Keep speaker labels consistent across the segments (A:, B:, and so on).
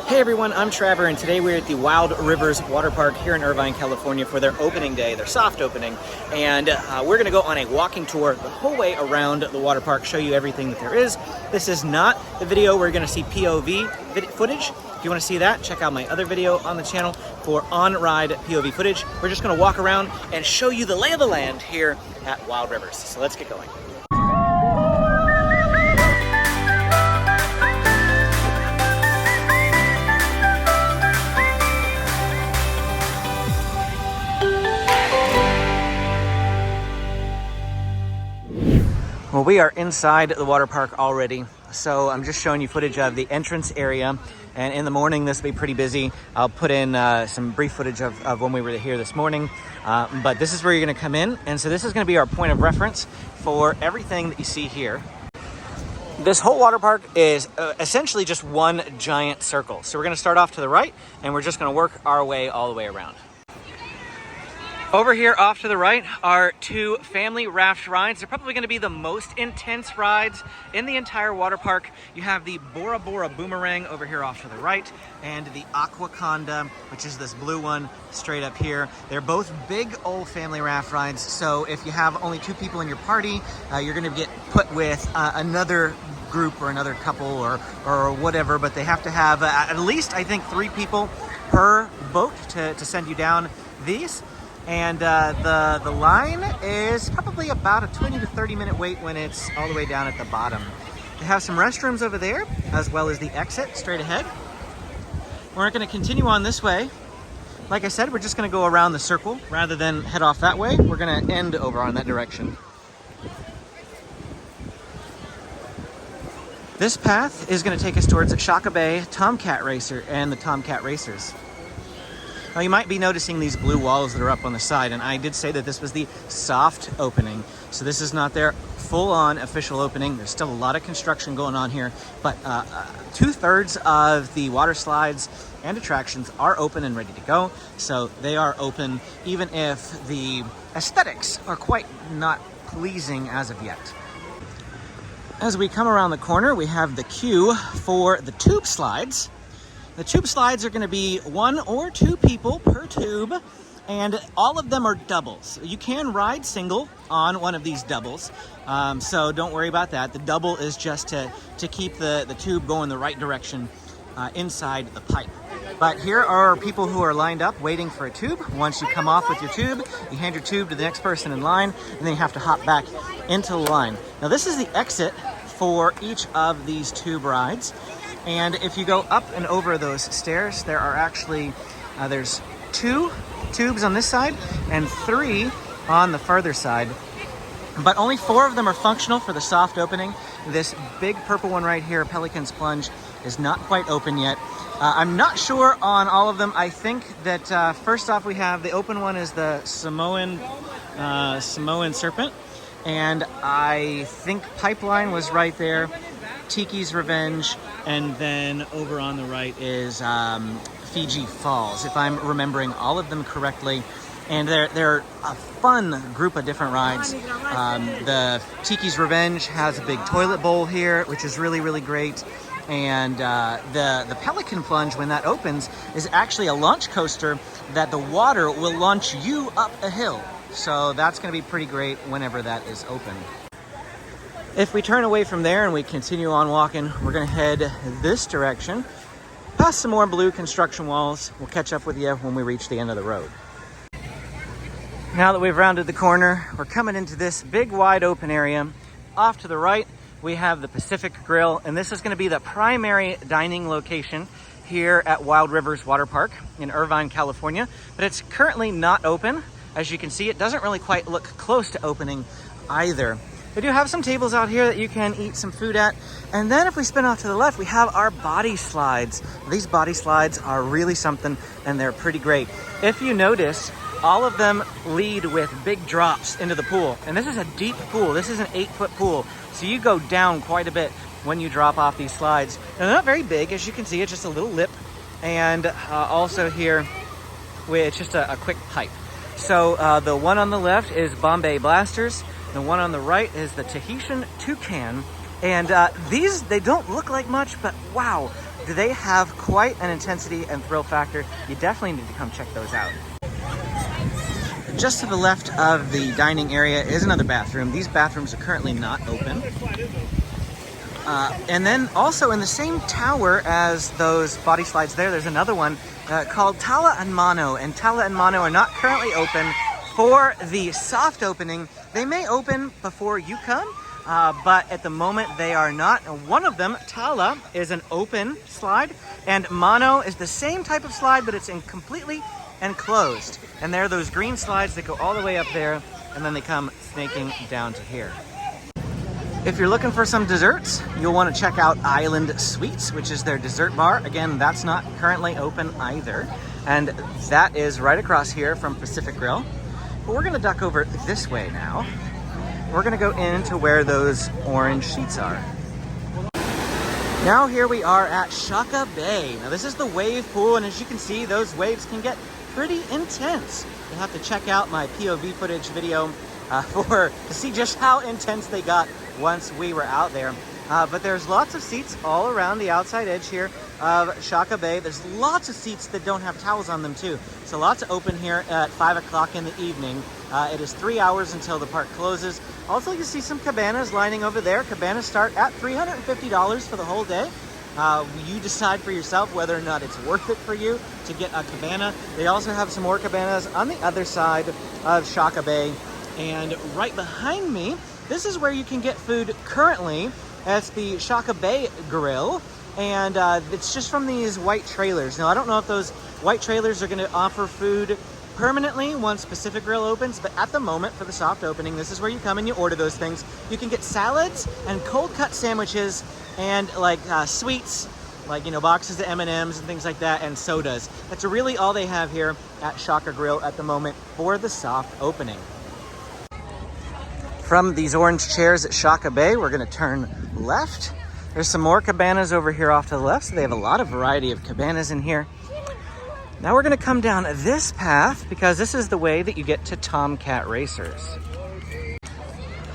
A: Hey everyone, I'm Trevor, and today we're at the Wild Rivers Waterpark here in Irvine, California for their opening day, their soft opening. And we're gonna go on a walking tour the whole way around the water park, show you everything that there is. This is not the video we're gonna see POV footage. If you wanna see that, check out my other video on the channel for on-ride POV footage. We're just gonna walk around and show you the lay of the land here at Wild Rivers. So let's get going. Well, we are inside the water park already, so I'm just showing you footage of the entrance area, and in the morning this will be pretty busy. I'll put in some brief footage of when we were here this morning, but this is where you're going to come in, and so this is going to be our point of reference for everything that you see here. This whole water park is essentially just one giant circle, so we're going to start off to the right, and we're just going to work our way all the way around. Over here off to the right are two family raft rides. They're probably going to be the most intense rides in the entire water park. You have the Bora Bora Boomerang over here off to the right, and the Aquaconda, which is this blue one straight up here. They're both big old family raft rides, so if you have only two people in your party, you're going to get put with another group or another couple or whatever, but they have to have at least, I think, 3 people per boat to send you down these. And the line is probably about a 20 to 30 minute wait when it's all the way down at the bottom. They have some restrooms over there, as well as the exit straight ahead. We're going to continue on this way. Like I said, we're just going to go around the circle rather than head off that way. We're going to end over on that direction. This path is going to take us towards Shaka Bay Tomcat Racer and the Tomcat Racers. Now you might be noticing these blue walls that are up on the side, and I did say that this was the soft opening. So this is not their full-on official opening. There's still a lot of construction going on here, but 2/3 of the water slides and attractions are open and ready to go. So they are open even if the aesthetics are quite not pleasing as of yet. As we come around the corner, we have the queue for the tube slides. The tube slides are going to be 1 or 2 people per tube, and all of them are doubles. You can ride single on one of these doubles, so don't worry about that. The double is just to keep the tube going the right direction inside the pipe. But here are people who are lined up waiting for a tube. Once you come off with your tube, you hand your tube to the next person in line, and then you have to hop back into the line. Now this is the exit for each of these tube rides. And if you go up and over those stairs, there are actually, there's 2 tubes on this side and 3 on the further side. But only 4 of them are functional for the soft opening. This big purple one right here, Pelican's Plunge, is not quite open yet. I'm not sure on all of them. I think that first off we have the open one is the Samoan Serpent. And I think Pipeline was right there. Tiki's Revenge, and then over on the right is Fiji Falls, if I'm remembering all of them correctly. And they're a fun group of different rides. The Tiki's Revenge has a big toilet bowl here, which is really, really great. And the Pelican Plunge, when that opens, is actually a launch coaster that the water will launch you up a hill. So that's going to be pretty great whenever that is open. If we turn away from there and we continue on walking, we're going to head this direction, past some more blue construction walls. We'll catch up with you when we reach the end of the road. Now that we've rounded the corner, we're coming into this big wide open area. Off to the right, we have the Pacific Grill, and this is going to be the primary dining location here at Wild Rivers Waterpark in Irvine, California. But it's currently not open. As you can see, it doesn't really quite look close to opening either. They do have some tables out here that you can eat some food at. And then if we spin off to the left, we have our body slides. These body slides are really something, and they're pretty great. If you notice, all of them lead with big drops into the pool. And this is a deep pool. This is an 8-foot pool. So you go down quite a bit when you drop off these slides. They're not very big, as you can see. It's just a little lip. And also here, it's just a quick pipe. So the one on the left is Bombay Blasters. The one on the right is the Tahitian Toucan. And these, they don't look like much, but wow, do they have quite an intensity and thrill factor. You definitely need to come check those out. Just to the left of the dining area is another bathroom. These bathrooms are currently not open. And then also in the same tower as those body slides there's another one called Tala and Mano. And Tala and Mano are not currently open for the soft opening. They may open before you come, but at the moment they are not. One of them, Tala, is an open slide, and Mano is the same type of slide, but it's completely enclosed. And there are those green slides that go all the way up there, and then they come snaking down to here. If you're looking for some desserts, you'll want to check out Island Sweets, which is their dessert bar. Again, that's not currently open either. And that is right across here from Pacific Grill. But we're gonna duck over this way now. We're gonna go into where those orange sheets are. Now here we are at Shaka Bay. Now this is the wave pool, and as you can see, those waves can get pretty intense. You'll have to check out my POV footage video to see just how intense they got once we were out there. But there's lots of seats all around the outside edge here of Shaka Bay. There's lots of seats that don't have towels on them too. So lots open here at 5 o'clock in the evening. It is 3 hours until the park closes. Also, you see some cabanas lining over there. Cabanas start at $350 for the whole day. You decide for yourself whether or not it's worth it for you to get a cabana. They also have some more cabanas on the other side of Shaka Bay. And right behind me, this is where you can get food currently. That's the Shaka Bay Grill, and it's just from these white trailers. Now, I don't know if those white trailers are going to offer food permanently once Pacific Grill opens, but at the moment for the soft opening, this is where you come and you order those things. You can get salads and cold cut sandwiches and like sweets, like, you know, boxes of M&Ms and things like that, and sodas. That's really all they have here at Shaka Grill at the moment for the soft opening. From these orange chairs at Shaka Bay, we're gonna turn left. There's some more cabanas over here off to the left, so they have a lot of variety of cabanas in here. Now we're gonna come down this path because this is the way that you get to Tomcat Racers.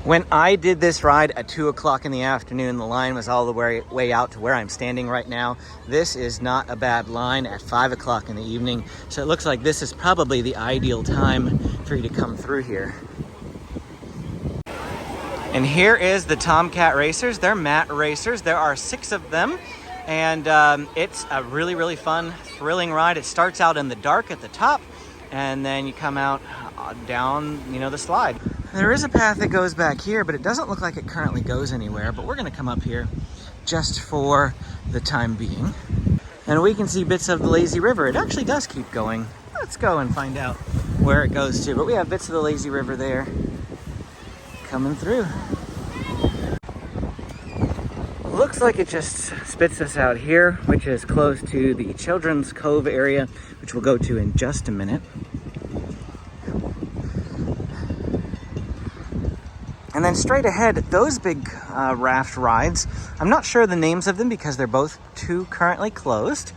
A: When I did this ride at 2 o'clock in the afternoon, the line was all the way out to where I'm standing right now. This is not a bad line at 5 o'clock in the evening, so it looks like this is probably the ideal time for you to come through here. And here is the Tomcat Racers. They're mat racers. There are 6 of them. And it's a really, really fun, thrilling ride. It starts out in the dark at the top, and then you come out down, you know, the slide. There is a path that goes back here, but it doesn't look like it currently goes anywhere. But we're gonna come up here just for the time being. And we can see bits of the lazy river. It actually does keep going. Let's go and find out where it goes to. But we have bits of the lazy river there coming through. Looks like it just spits us out here, which is close to the Children's Cove area, which we'll go to in just a minute. And then straight ahead, those big raft rides, I'm not sure the names of them because they're both currently closed.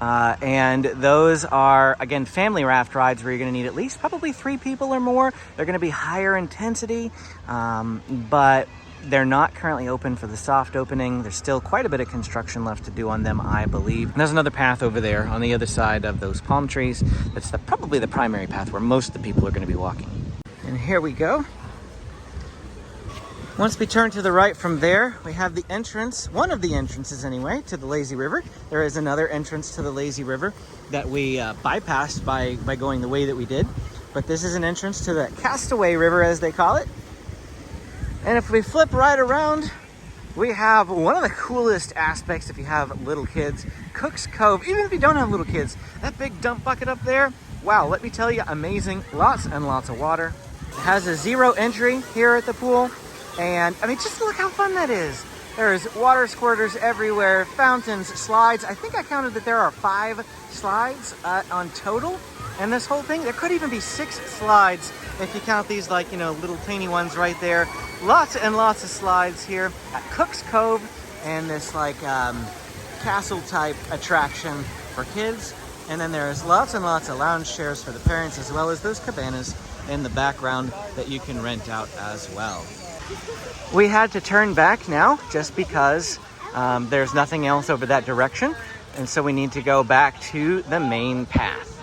A: And those are, again, family raft rides where you're going to need at least probably 3 people or more. They're going to be higher intensity, but they're not currently open for the soft opening. There's still quite a bit of construction left to do on them, I believe. And there's another path over there on the other side of those palm trees. That's probably the primary path where most of the people are going to be walking. And here we go. Once we turn to the right from there, we have the entrance, one of the entrances anyway, to the lazy river. There is another entrance to the lazy river that we bypassed by going the way that we did. But this is an entrance to the Castaway River, as they call it. And if we flip right around, we have one of the coolest aspects if you have little kids, Cook's Cove. Even if you don't have little kids, that big dump bucket up there, wow, let me tell you, amazing. Lots and lots of water. It has a 0 entry here at the pool. And I mean, just look how fun that is. There's water squirters everywhere, fountains, slides. I think I counted that there are 5 slides on total in this whole thing. There could even be 6 slides if you count these, like, you know, little tiny ones right there. Lots and lots of slides here at Cook's Cove, and this like castle type attraction for kids. And then there's lots and lots of lounge chairs for the parents, as well as those cabanas in the background that you can rent out as well. We had to turn back now just because there's nothing else over that direction. And so we need to go back to the main path.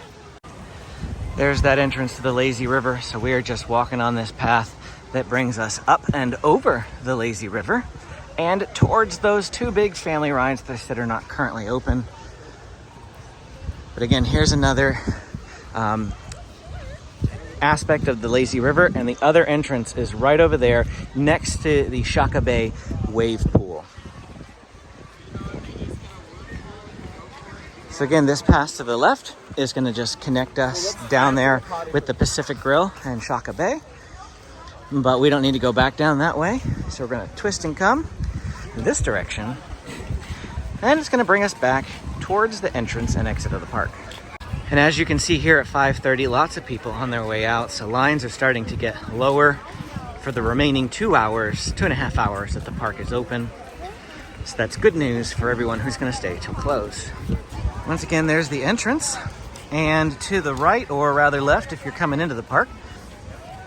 A: There's that entrance to the lazy river. So we are just walking on this path that brings us up and over the lazy river and towards those two big family rides that I said are not currently open. But again, here's another aspect of the lazy river, and the other entrance is right over there next to the Shaka Bay Wavepool. So again, this path to the left is going to just connect us down there with the Pacific Grill and Shaka Bay. But we don't need to go back down that way. So we're going to twist and come this direction. And it's going to bring us back towards the entrance and exit of the park. And as you can see here at 5:30, lots of people on their way out. So lines are starting to get lower for the remaining 2.5 hours that the park is open. So that's good news for everyone who's going to stay till close. Once again, there's the entrance. And to the right, or rather left if you're coming into the park,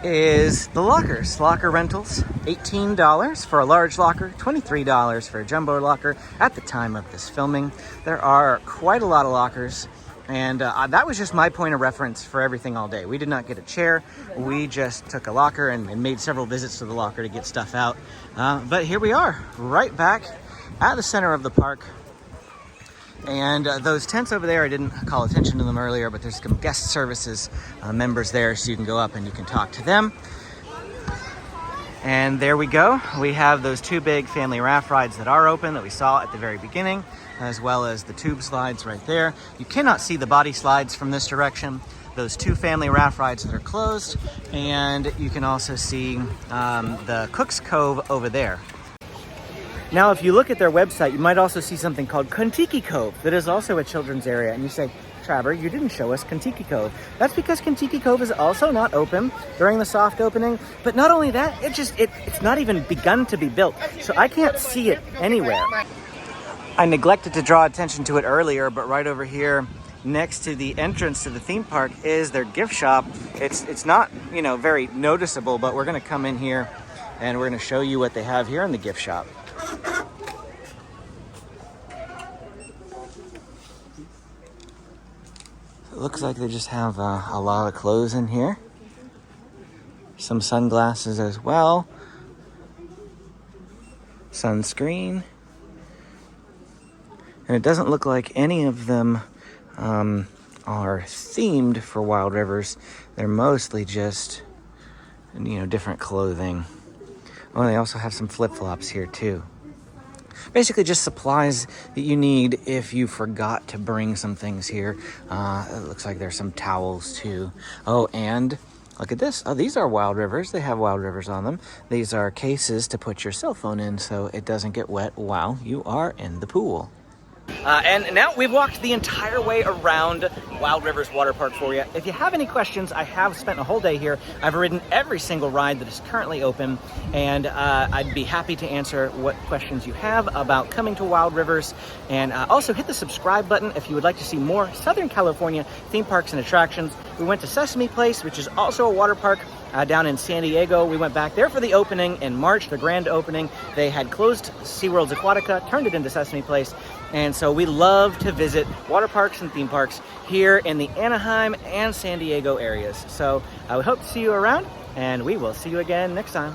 A: is the lockers. Locker rentals, $18 for a large locker, $23 for a jumbo locker at the time of this filming. There are quite a lot of lockers, and that was just my point of reference for everything all day. We did not get a chair. We just took a locker and made several visits to the locker to get stuff out. But here we are, right back at the center of the park. And those tents over there, I didn't call attention to them earlier, but there's some guest services members there, so you can go up and you can talk to them. And there we go. We have those two big family raft rides that are open that we saw at the very beginning, as well as the tube slides right there. You cannot see the body slides from this direction. Those two family raft rides that are closed, and you can also see the Cook's Cove over there. Now, if you look at their website, you might also see something called Kontiki Cove that is also a children's area. And you say, Trevor, you didn't show us Kontiki Cove. That's because Kontiki Cove is also not open during the soft opening. But not only that, it's not even begun to be built. So I can't see it anywhere. I neglected to draw attention to it earlier, but right over here next to the entrance to the theme park is their gift shop. It's not, very noticeable, but we're going to come in here and we're going to show you what they have here in the gift shop. It looks like they just have a lot of clothes in here. Some sunglasses as well. Sunscreen. And it doesn't look like any of them are themed for Wild Rivers. They're mostly just, different clothing. Oh, they also have some flip-flops here too. Basically just supplies that you need if you forgot to bring some things here. It looks like there's some towels too. Oh, and look at this. Oh, these are Wild Rivers. They have Wild Rivers on them. These are cases to put your cell phone in so it doesn't get wet while you are in the pool. And now we've walked the entire way around Wild Rivers Waterpark for you. If you have any questions, I have spent a whole day here. I've ridden every single ride that is currently open, and I'd be happy to answer what questions you have about coming to Wild Rivers. And also hit the subscribe button if you would like to see more Southern California theme parks and attractions. We went to Sesame Place, which is also a water park down in San Diego. We went back there for the opening in March, the grand opening. They had closed SeaWorld's Aquatica, turned it into Sesame Place. And so we love to visit water parks and theme parks here in the Anaheim and San Diego areas. So we hope to see you around, and we will see you again next time.